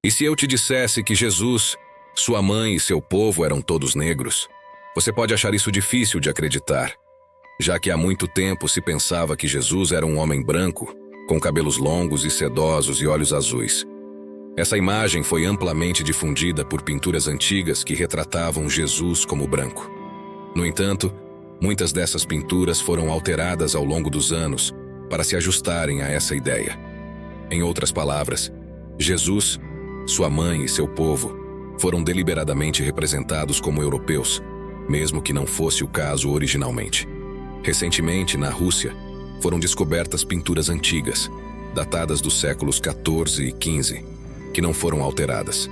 E se eu te dissesse que Jesus, sua mãe e seu povo eram todos negros? Você pode achar isso difícil de acreditar, já que há muito tempo se pensava que Jesus era um homem branco, com cabelos longos e sedosos e olhos azuis. Essa imagem foi amplamente difundida por pinturas antigas que retratavam Jesus como branco. No entanto, muitas dessas pinturas foram alteradas ao longo dos anos para se ajustarem a essa ideia. Em outras palavras, Jesus, sua mãe e seu povo foram deliberadamente representados como europeus, mesmo que não fosse o caso originalmente. Recentemente, na Rússia, foram descobertas pinturas antigas, datadas dos séculos XIV e XV, que não foram alteradas.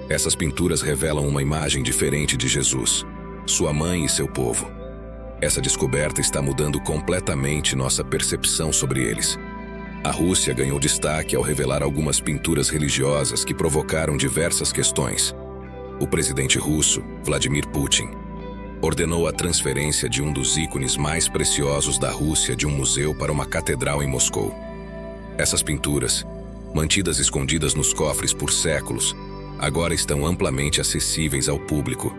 Essas pinturas revelam uma imagem diferente de Jesus, sua mãe e seu povo. Essa descoberta está mudando completamente nossa percepção sobre eles. A Rússia ganhou destaque ao revelar algumas pinturas religiosas que provocaram diversas questões. O presidente russo, Vladimir Putin, ordenou a transferência de um dos ícones mais preciosos da Rússia de um museu para uma catedral em Moscou. Essas pinturas, mantidas escondidas nos cofres por séculos, agora estão amplamente acessíveis ao público,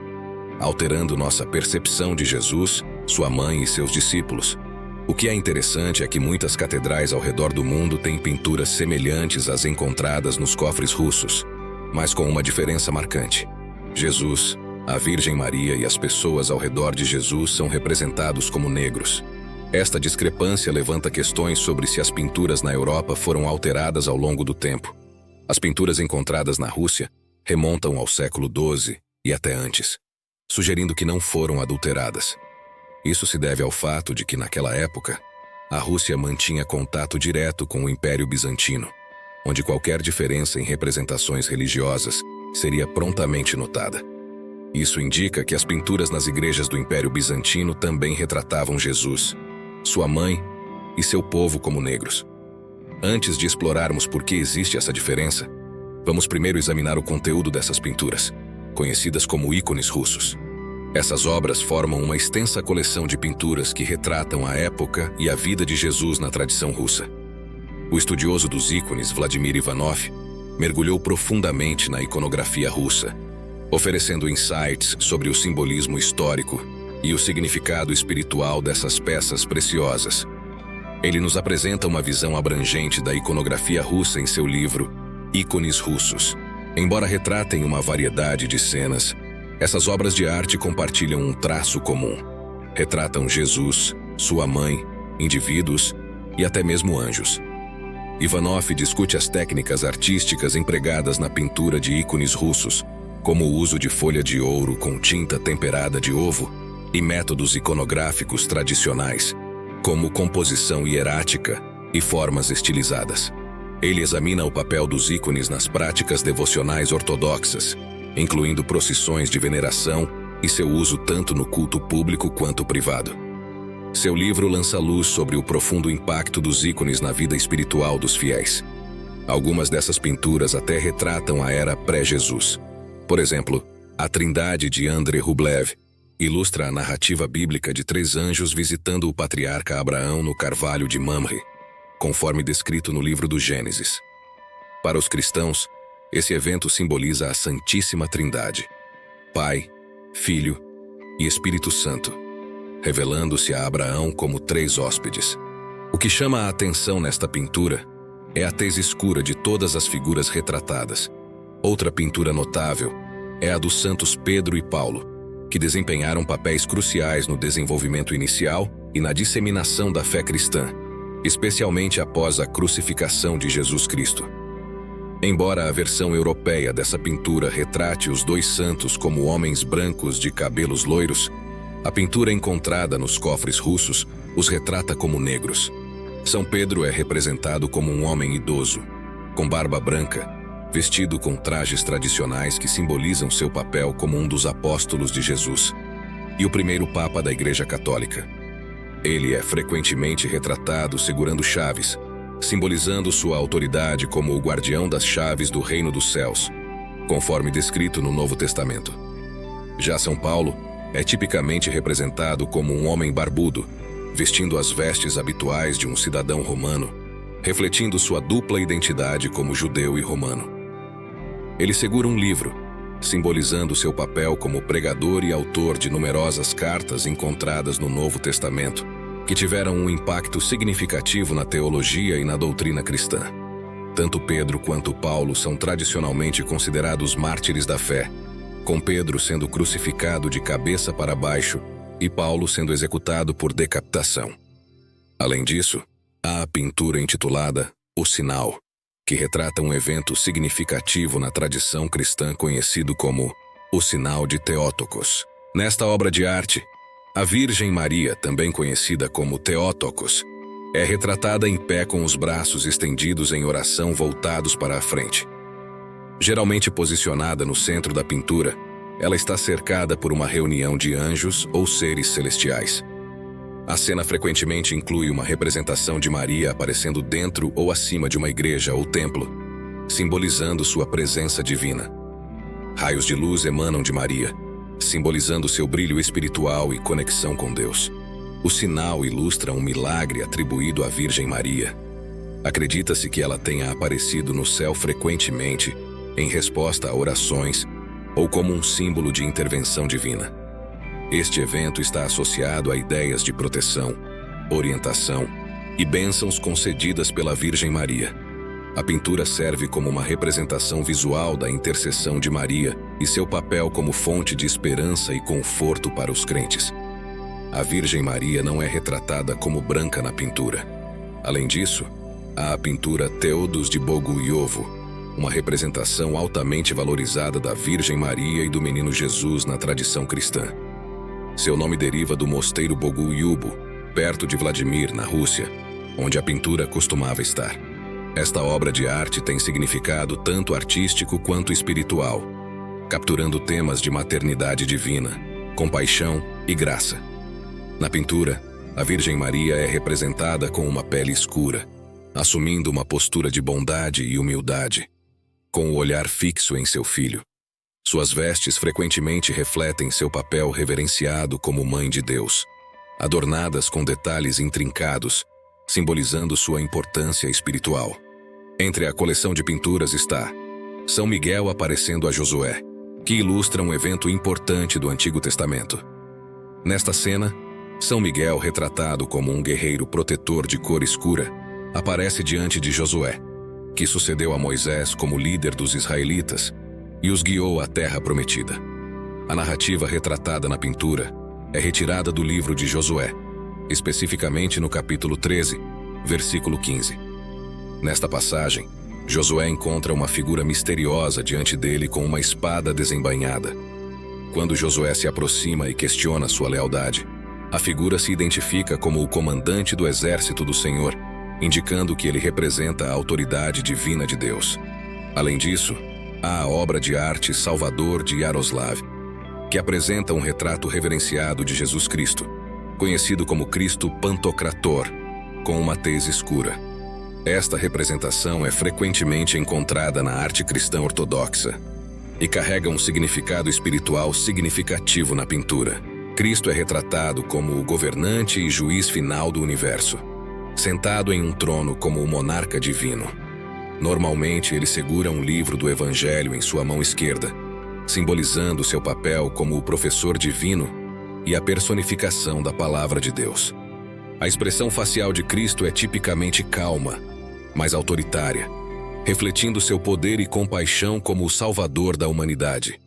alterando nossa percepção de Jesus, sua mãe e seus discípulos. O que é interessante é que muitas catedrais ao redor do mundo têm pinturas semelhantes às encontradas nos cofres russos, mas com uma diferença marcante. Jesus, a Virgem Maria e as pessoas ao redor de Jesus são representados como negros. Esta discrepância levanta questões sobre se as pinturas na Europa foram alteradas ao longo do tempo. As pinturas encontradas na Rússia remontam ao século XII e até antes, sugerindo que não foram adulteradas. Isso se deve ao fato de que, naquela época, a Rússia mantinha contato direto com o Império Bizantino, onde qualquer diferença em representações religiosas seria prontamente notada. Isso indica que as pinturas nas igrejas do Império Bizantino também retratavam Jesus, sua mãe e seu povo como negros. Antes de explorarmos por que existe essa diferença, vamos primeiro examinar o conteúdo dessas pinturas, conhecidas como ícones russos. Essas obras formam uma extensa coleção de pinturas que retratam a época e a vida de Jesus na tradição russa. O estudioso dos ícones, Vladimir Ivanov, mergulhou profundamente na iconografia russa, oferecendo insights sobre o simbolismo histórico e o significado espiritual dessas peças preciosas. Ele nos apresenta uma visão abrangente da iconografia russa em seu livro Ícones Russos. Embora retratem uma variedade de cenas, essas obras de arte compartilham um traço comum. Retratam Jesus, sua mãe, indivíduos e até mesmo anjos. Ivanov discute as técnicas artísticas empregadas na pintura de ícones russos, como o uso de folha de ouro com tinta temperada de ovo e métodos iconográficos tradicionais, como composição hierática e formas estilizadas. Ele examina o papel dos ícones nas práticas devocionais ortodoxas, incluindo procissões de veneração e seu uso tanto no culto público quanto privado. Seu livro lança luz sobre o profundo impacto dos ícones na vida espiritual dos fiéis. Algumas dessas pinturas até retratam a era pré-Jesus. Por exemplo, a Trindade de Andrei Rublev ilustra a narrativa bíblica de 3 anjos visitando o patriarca Abraão no carvalho de Mamre, conforme descrito no livro do Gênesis. Para os cristãos, esse evento simboliza a Santíssima Trindade, Pai, Filho e Espírito Santo, revelando-se a Abraão como 3 hóspedes. O que chama a atenção nesta pintura é a tez escura de todas as figuras retratadas. Outra pintura notável é a dos santos Pedro e Paulo, que desempenharam papéis cruciais no desenvolvimento inicial e na disseminação da fé cristã, especialmente após a crucificação de Jesus Cristo. Embora a versão europeia dessa pintura retrate os 2 santos como homens brancos de cabelos loiros, a pintura encontrada nos cofres russos os retrata como negros. São Pedro é representado como um homem idoso, com barba branca, vestido com trajes tradicionais que simbolizam seu papel como um dos apóstolos de Jesus, e o primeiro Papa da Igreja Católica. Ele é frequentemente retratado segurando chaves, simbolizando sua autoridade como o guardião das chaves do reino dos céus, conforme descrito no Novo Testamento. Já São Paulo é tipicamente representado como um homem barbudo, vestindo as vestes habituais de um cidadão romano, refletindo sua dupla identidade como judeu e romano. Ele segura um livro, simbolizando seu papel como pregador e autor de numerosas cartas encontradas no Novo Testamento, que tiveram um impacto significativo na teologia e na doutrina cristã. Tanto Pedro quanto Paulo são tradicionalmente considerados mártires da fé, com Pedro sendo crucificado de cabeça para baixo e Paulo sendo executado por decapitação. Além disso, há a pintura intitulada O Sinal, que retrata um evento significativo na tradição cristã conhecido como o Sinal de Theotokos. Nesta obra de arte, a Virgem Maria, também conhecida como Theotokos, é retratada em pé com os braços estendidos em oração voltados para a frente. Geralmente posicionada no centro da pintura, ela está cercada por uma reunião de anjos ou seres celestiais. A cena frequentemente inclui uma representação de Maria aparecendo dentro ou acima de uma igreja ou templo, simbolizando sua presença divina. Raios de luz emanam de Maria, simbolizando seu brilho espiritual e conexão com Deus. O sinal ilustra um milagre atribuído à Virgem Maria. Acredita-se que ela tenha aparecido no céu frequentemente em resposta a orações ou como um símbolo de intervenção divina. Este evento está associado a ideias de proteção, orientação e bênçãos concedidas pela Virgem Maria. A pintura serve como uma representação visual da intercessão de Maria e seu papel como fonte de esperança e conforto para os crentes. A Virgem Maria não é retratada como branca na pintura. Além disso, há a pintura Teodos de Boguiovo, uma representação altamente valorizada da Virgem Maria e do Menino Jesus na tradição cristã. Seu nome deriva do mosteiro Boguiubo, perto de Vladimir, na Rússia, onde a pintura costumava estar. Esta obra de arte tem significado tanto artístico quanto espiritual, capturando temas de maternidade divina, compaixão e graça. Na pintura, a Virgem Maria é representada com uma pele escura, assumindo uma postura de bondade e humildade, com o olhar fixo em seu filho. Suas vestes frequentemente refletem seu papel reverenciado como Mãe de Deus, adornadas com detalhes intrincados, simbolizando sua importância espiritual. Entre a coleção de pinturas está São Miguel aparecendo a Josué, que ilustra um evento importante do Antigo Testamento. Nesta cena, São Miguel, retratado como um guerreiro protetor de cor escura, aparece diante de Josué, que sucedeu a Moisés como líder dos israelitas e os guiou à terra prometida. A narrativa retratada na pintura é retirada do livro de Josué, especificamente no capítulo 13, versículo 15. Nesta passagem, Josué encontra uma figura misteriosa diante dele com uma espada desembainhada. Quando Josué se aproxima e questiona sua lealdade, a figura se identifica como o comandante do exército do Senhor, indicando que ele representa a autoridade divina de Deus. Além disso, há a obra de arte Salvador de Yaroslav, que apresenta um retrato reverenciado de Jesus Cristo, conhecido como Cristo Pantocrator, com uma tez escura. Esta representação é frequentemente encontrada na arte cristã ortodoxa e carrega um significado espiritual significativo na pintura. Cristo é retratado como o governante e juiz final do universo, sentado em um trono como o monarca divino. Normalmente, ele segura um livro do Evangelho em sua mão esquerda, simbolizando seu papel como o professor divino e a personificação da palavra de Deus. A expressão facial de Cristo é tipicamente calma, mas autoritária, refletindo seu poder e compaixão como o Salvador da humanidade.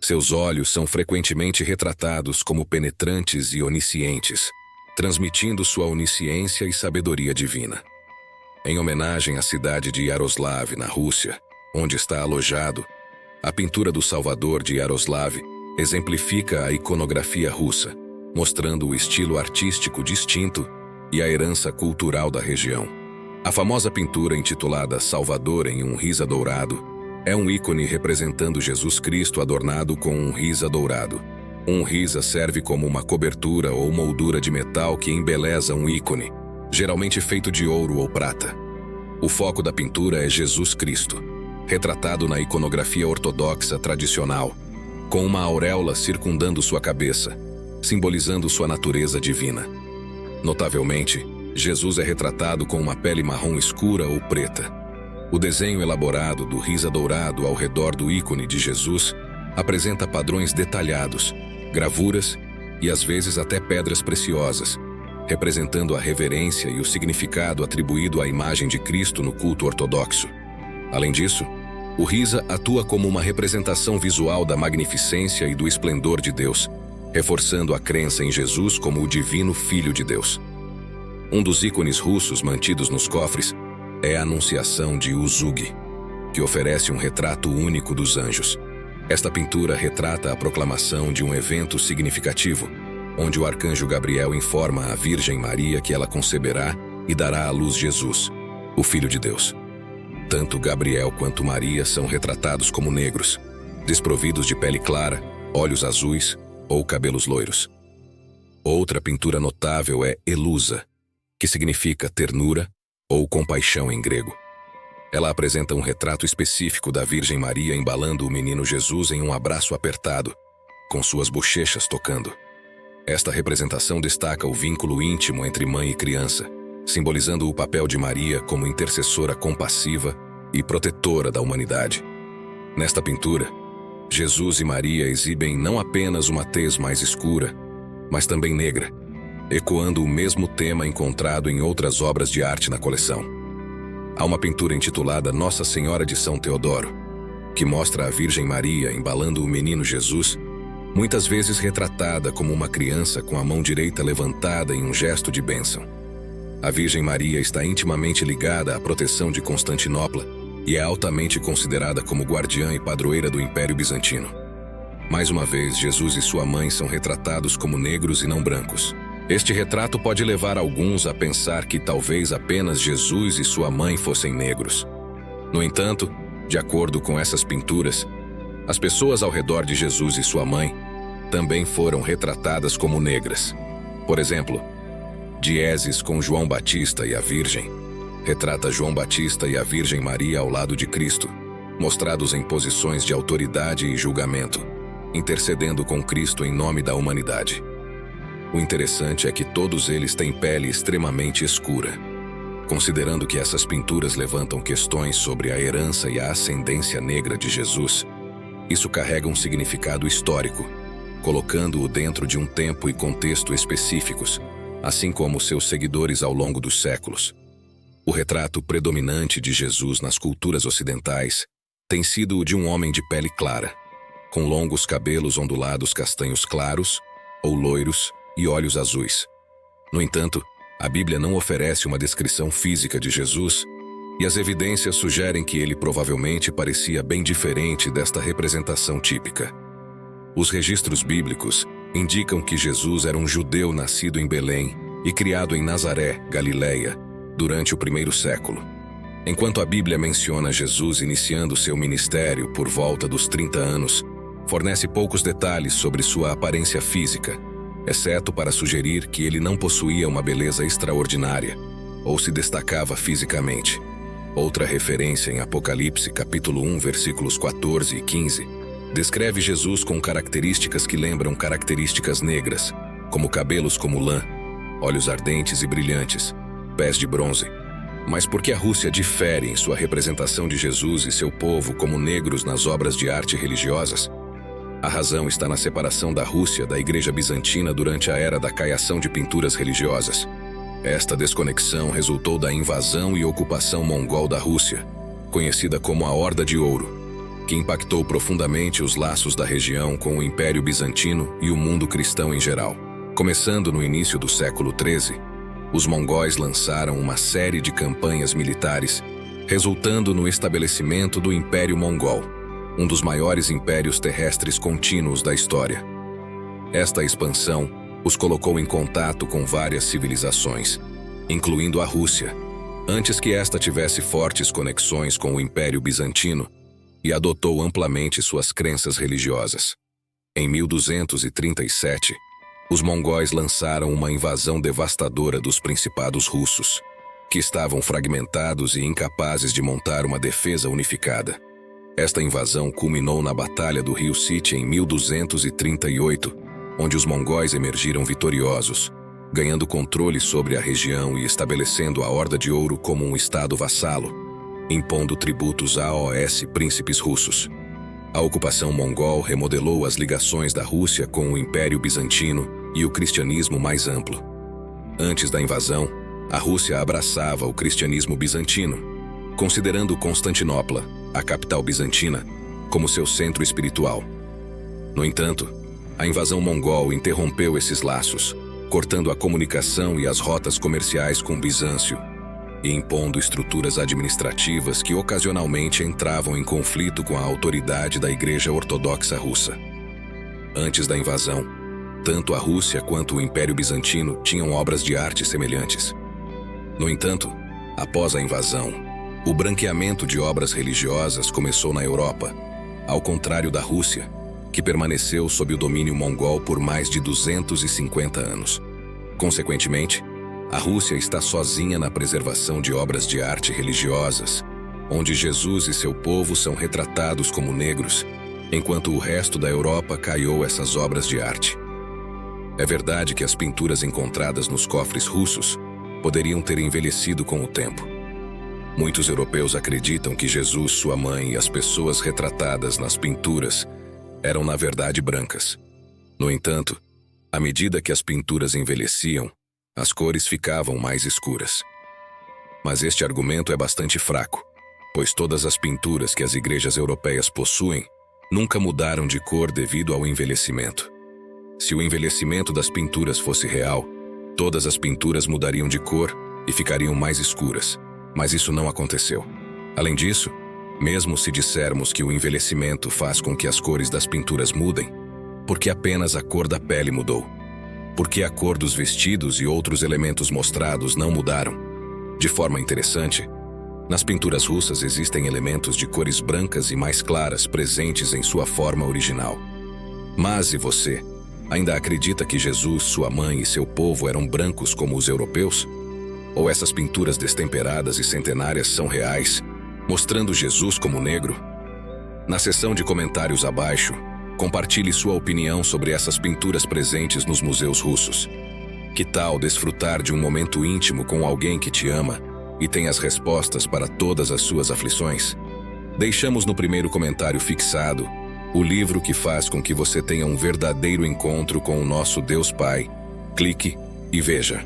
Seus olhos são frequentemente retratados como penetrantes e oniscientes, transmitindo sua onisciência e sabedoria divina. Em homenagem à cidade de Yaroslav, na Rússia, onde está alojado, a pintura do Salvador de Yaroslav exemplifica a iconografia russa, mostrando o estilo artístico distinto e a herança cultural da região. A famosa pintura intitulada Salvador em um Risa Dourado é um ícone representando Jesus Cristo adornado com um risa dourado. Um risa serve como uma cobertura ou moldura de metal que embeleza um ícone, geralmente feito de ouro ou prata. O foco da pintura é Jesus Cristo, retratado na iconografia ortodoxa tradicional, com uma auréola circundando sua cabeça, simbolizando sua natureza divina. Notavelmente, Jesus é retratado com uma pele marrom escura ou preta. O desenho elaborado do Riza dourado ao redor do ícone de Jesus apresenta padrões detalhados, gravuras e às vezes até pedras preciosas, representando a reverência e o significado atribuído à imagem de Cristo no culto ortodoxo. Além disso, o Riza atua como uma representação visual da magnificência e do esplendor de Deus, reforçando a crença em Jesus como o divino Filho de Deus. Um dos ícones russos mantidos nos cofres é a Anunciação de Uzug, que oferece um retrato único dos anjos. Esta pintura retrata a proclamação de um evento significativo, onde o arcanjo Gabriel informa a Virgem Maria que ela conceberá e dará à luz Jesus, o Filho de Deus. Tanto Gabriel quanto Maria são retratados como negros, desprovidos de pele clara, olhos azuis ou cabelos loiros. Outra pintura notável é Elusa, que significa ternura ou compaixão em grego. Ela apresenta um retrato específico da Virgem Maria embalando o menino Jesus em um abraço apertado, com suas bochechas tocando. Esta representação destaca o vínculo íntimo entre mãe e criança, simbolizando o papel de Maria como intercessora compassiva e protetora da humanidade. Nesta pintura, Jesus e Maria exibem não apenas uma tez mais escura, mas também negra, ecoando o mesmo tema encontrado em outras obras de arte na coleção. Há uma pintura intitulada Nossa Senhora de São Teodoro, que mostra a Virgem Maria embalando o menino Jesus, muitas vezes retratada como uma criança com a mão direita levantada em um gesto de bênção. A Virgem Maria está intimamente ligada à proteção de Constantinopla e é altamente considerada como guardiã e padroeira do Império Bizantino. Mais uma vez, Jesus e sua mãe são retratados como negros e não brancos. Este retrato pode levar alguns a pensar que talvez apenas Jesus e sua mãe fossem negros. No entanto, de acordo com essas pinturas, as pessoas ao redor de Jesus e sua mãe também foram retratadas como negras. Por exemplo, Dieses com João Batista e a Virgem retrata João Batista e a Virgem Maria ao lado de Cristo, mostrados em posições de autoridade e julgamento, intercedendo com Cristo em nome da humanidade. O interessante é que todos eles têm pele extremamente escura. Considerando que essas pinturas levantam questões sobre a herança e a ascendência negra de Jesus, isso carrega um significado histórico, colocando-o dentro de um tempo e contexto específicos, assim como seus seguidores ao longo dos séculos. O retrato predominante de Jesus nas culturas ocidentais tem sido o de um homem de pele clara, com longos cabelos ondulados castanhos claros ou loiros e olhos azuis. No entanto, a Bíblia não oferece uma descrição física de Jesus, e as evidências sugerem que ele provavelmente parecia bem diferente desta representação típica. Os registros bíblicos indicam que Jesus era um judeu nascido em Belém e criado em Nazaré, Galileia, durante o primeiro século. Enquanto a Bíblia menciona Jesus iniciando seu ministério por volta dos 30 anos, fornece poucos detalhes sobre sua aparência física, exceto para sugerir que ele não possuía uma beleza extraordinária ou se destacava fisicamente. Outra referência em Apocalipse, capítulo 1, versículos 14 e 15, descreve Jesus com características que lembram características negras, como cabelos como lã, olhos ardentes e brilhantes, pés de bronze. Mas por que a Rússia difere em sua representação de Jesus e seu povo como negros nas obras de arte religiosas? A razão está na separação da Rússia da Igreja Bizantina durante a era da caiação de pinturas religiosas. Esta desconexão resultou da invasão e ocupação mongol da Rússia, conhecida como a Horda de Ouro, que impactou profundamente os laços da região com o Império Bizantino e o mundo cristão em geral. Começando no início do século XIII, os mongóis lançaram uma série de campanhas militares, resultando no estabelecimento do Império Mongol, um dos maiores impérios terrestres contínuos da história. Esta expansão os colocou em contato com várias civilizações, incluindo a Rússia, antes que esta tivesse fortes conexões com o Império Bizantino e adotou amplamente suas crenças religiosas. Em 1237, os mongóis lançaram uma invasão devastadora dos principados russos, que estavam fragmentados e incapazes de montar uma defesa unificada. Esta invasão culminou na Batalha do Rio Site em 1238, onde os mongóis emergiram vitoriosos, ganhando controle sobre a região e estabelecendo a Horda de Ouro como um estado vassalo, impondo tributos aos príncipes russos. A ocupação mongol remodelou as ligações da Rússia com o Império Bizantino e o cristianismo mais amplo. Antes da invasão, a Rússia abraçava o cristianismo bizantino, considerando Constantinopla, a capital bizantina, como seu centro espiritual. No entanto, a invasão mongol interrompeu esses laços, cortando a comunicação e as rotas comerciais com Bizâncio, e impondo estruturas administrativas que ocasionalmente entravam em conflito com a autoridade da Igreja Ortodoxa Russa. Antes da invasão, tanto a Rússia quanto o Império Bizantino tinham obras de arte semelhantes. No entanto, após a invasão, o branqueamento de obras religiosas começou na Europa, ao contrário da Rússia, que permaneceu sob o domínio mongol por mais de 250 anos. Consequentemente, a Rússia está sozinha na preservação de obras de arte religiosas, onde Jesus e seu povo são retratados como negros, enquanto o resto da Europa caiu essas obras de arte. É verdade que as pinturas encontradas nos cofres russos poderiam ter envelhecido com o tempo. Muitos europeus acreditam que Jesus, sua mãe e as pessoas retratadas nas pinturas eram na verdade brancas. No entanto, à medida que as pinturas envelheciam, as cores ficavam mais escuras. Mas este argumento é bastante fraco, pois todas as pinturas que as igrejas europeias possuem nunca mudaram de cor devido ao envelhecimento. Se o envelhecimento das pinturas fosse real, todas as pinturas mudariam de cor e ficariam mais escuras, mas isso não aconteceu. Além disso, mesmo se dissermos que o envelhecimento faz com que as cores das pinturas mudem, porque apenas a cor da pele mudou? Porque a cor dos vestidos e outros elementos mostrados não mudaram? De forma interessante, nas pinturas russas existem elementos de cores brancas e mais claras presentes em sua forma original. Mas e você? Ainda acredita que Jesus, sua mãe e seu povo eram brancos como os europeus? Ou essas pinturas destemperadas e centenárias são reais, mostrando Jesus como negro? Na seção de comentários abaixo, compartilhe sua opinião sobre essas pinturas presentes nos museus russos. Que tal desfrutar de um momento íntimo com alguém que te ama e tem as respostas para todas as suas aflições? Deixamos no primeiro comentário fixado o livro que faz com que você tenha um verdadeiro encontro com o nosso Deus Pai. Clique e veja.